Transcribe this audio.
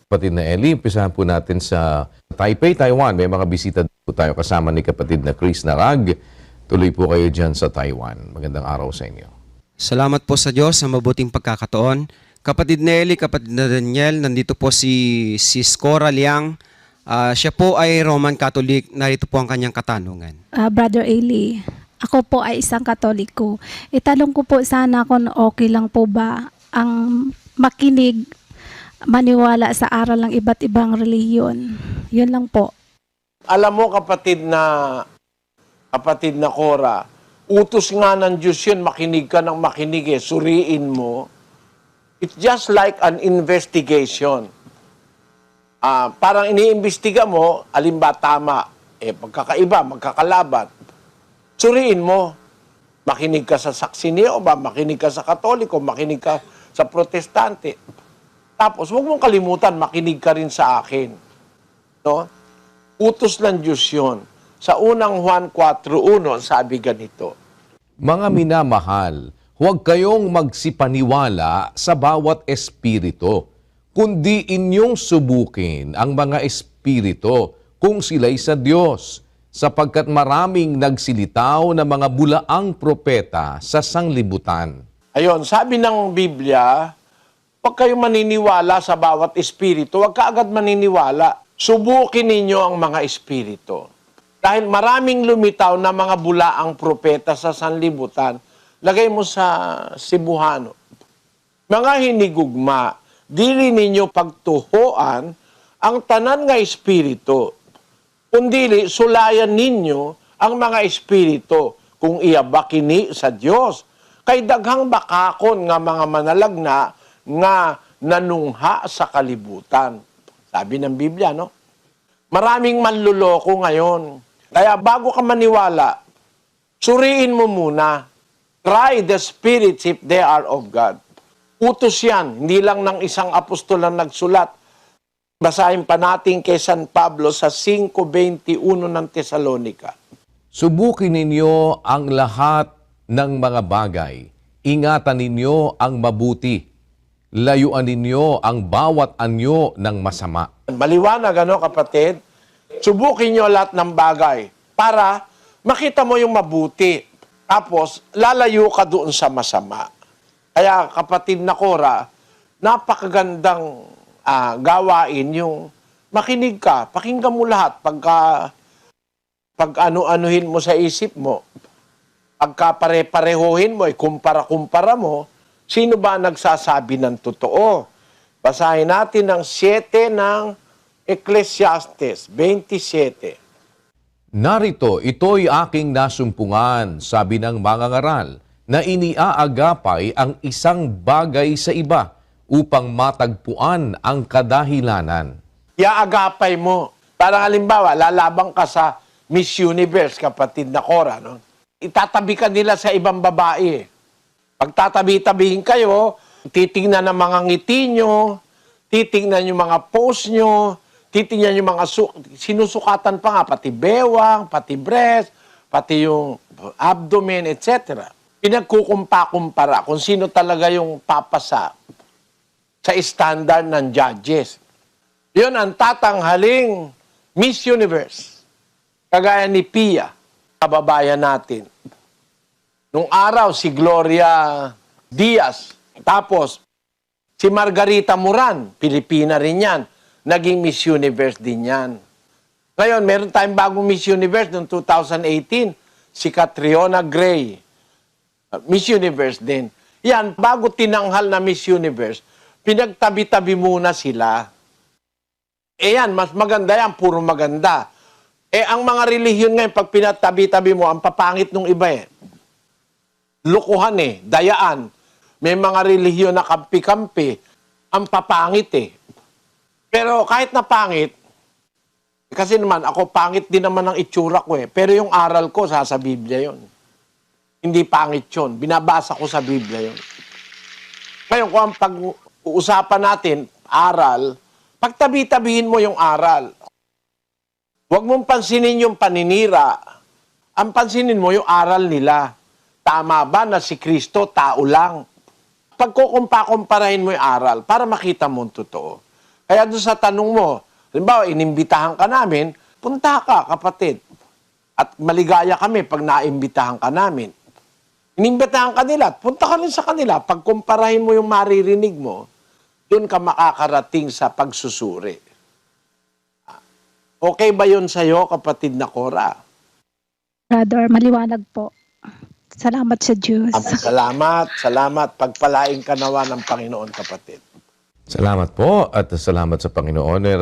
Kapatid na Eli, umpisahan po natin sa Taipei, Taiwan. May mga bisita po tayo kasama ni kapatid na Chris Narag. Tuloy po kayo dyan sa Taiwan. Magandang araw sa inyo. Salamat po sa Diyos sa mabuting pagkakataon. Kapatid Nelly, kapatid na Daniel, nandito po si Scora Liang. Siya po ay Roman Catholic. Narito po ang kanyang katanungan. Brother Eli, ako po ay isang Katoliko. Itanong ko po sana kung okay lang po ba ang makinig, maniwala sa aral ng iba't ibang relihiyon. Yun lang po. Alam mo kapatid na Cora, utos nga ng Diyos yun, makinig ka ng makinig suriin mo. It's just like an investigation. Parang iniimbestiga mo, alin ba tama, magkakaiba, magkakalaban. Suriin mo, makinig ka sa Saksi ni Jehovah, makinig ka sa Katoliko, makinig ka sa Protestante. Tapos, huwag mong kalimutan, makinig ka rin sa akin. No? Utos ng Diyos yun. Sa unang Juan 4:1, sabi ganito. Mga minamahal, huwag kayong magsipaniwala sa bawat espiritu, kundi inyong subukin ang mga espiritu kung sila'y sa Diyos, sapagkat maraming nagsilitaw na mga bulaang propeta sa sanglibutan. Ayon, sabi ng Biblia, huwag kayong maniniwala sa bawat espiritu, huwag ka agad maniniwala. Subukin ninyo ang mga espiritu. Dahil maraming lumitaw na mga bulaang propeta sa sanlibutan, lagay mo sa Cebuano. Mga hinigugma, dili ninyo pagtuhoan ang tanan nga espiritu, kundi sulayan ninyo ang mga espiritu kung iya bakini sa Dios. Kay daghang bakakon nga mga manalagna nga nanungha sa kalibutan. Sabi ng Biblia, no? Maraming manluloko ngayon. Kaya bago ka maniwala, suriin mo muna. Try the spirits if they are of God. Utos yan, hindi lang ng isang apostol ang nagsulat. Basahin pa natin kay San Pablo sa 5:21 ng Tesalonica. Subukin ninyo ang lahat ng mga bagay. Ingatan ninyo ang mabuti. Layuan ninyo ang bawat anyo ng masama. Maliwanag, kapatid? Subukin nyo lahat ng bagay para makita mo yung mabuti. Tapos, lalayo ka doon sa masama. Kaya, kapatid na Cora, napakagandang gawain yung makinig ka, pakinggan mo lahat. Pag ano-anuhin mo sa isip mo, pagka pare-parehohin mo, kumpara-kumpara mo, sino ba nagsasabi ng totoo? Basahin natin ang 7 ng Ecclesiastes 27. Narito, ito'y aking nasumpungan, sabi ng mangangaral, na iniaagapay ang isang bagay sa iba upang matagpuan ang kadahilanan. Iaagapay mo. Parang halimbawa, lalabang ka sa Miss Universe, kapatid na Cora, no? Itatabi ka nila sa ibang babae. Pag tatabi-tabihin kayo, titingnan ang mga ngiti nyo, titingnan yung mga pose nyo, titingnan yung mga sinusukatan pa nga, pati bewang, pati breast, pati yung abdomen, etc. Pinagkukumpa-kumpara kung sino talaga yung papasa sa standard ng judges. Yun ang tatanghaling Miss Universe. Kagaya ni Pia, kababayan natin. Nung araw, si Gloria Diaz. Tapos, si Margarita Moran, Pilipina rin yan. Naging Miss Universe din yan. Ngayon, meron tayong bagong Miss Universe noong 2018. Si Catriona Gray. Miss Universe din. Yan, bago tinanghal na Miss Universe, pinagtabi-tabi muna sila. Yan, mas maganda yan, puro maganda. Ang mga relihiyon ngayon, pag pinatabi-tabi mo, ang papangit nung iba Lukuhan dayaan. May mga relihiyon na kampi-kampi, ang papangit Pero kahit na pangit, kasi naman, ako pangit din naman ang itsura ko Pero yung aral ko, sa Biblia yon. Hindi pangit yun. Binabasa ko sa Biblia yon. Ngayon, kung ang pag-uusapan natin, aral, pagtabi-tabihin mo yung aral. Huwag mong pansinin yung paninira. Ang pansinin mo yung aral nila. Tama ba na si Kristo tao lang? Pagkukumpa-kumparahin mo yung aral para makita mo ang totoo. Kaya doon sa tanong mo, halimbawa, inimbitahan ka namin, punta ka, kapatid. At maligaya kami pag naimbitahan ka namin. Inimbitahan ka nila, punta ka rin sa kanila. Pagkumparahin mo yung maririnig mo, doon ka makakarating sa pagsusuri. Okay ba yun sa'yo, kapatid na Cora? Brother, maliwanag po. Salamat sa Diyos. Salamat. Pagpalain ka nawa ng Panginoon, kapatid. Salamat po at salamat sa Panginoon.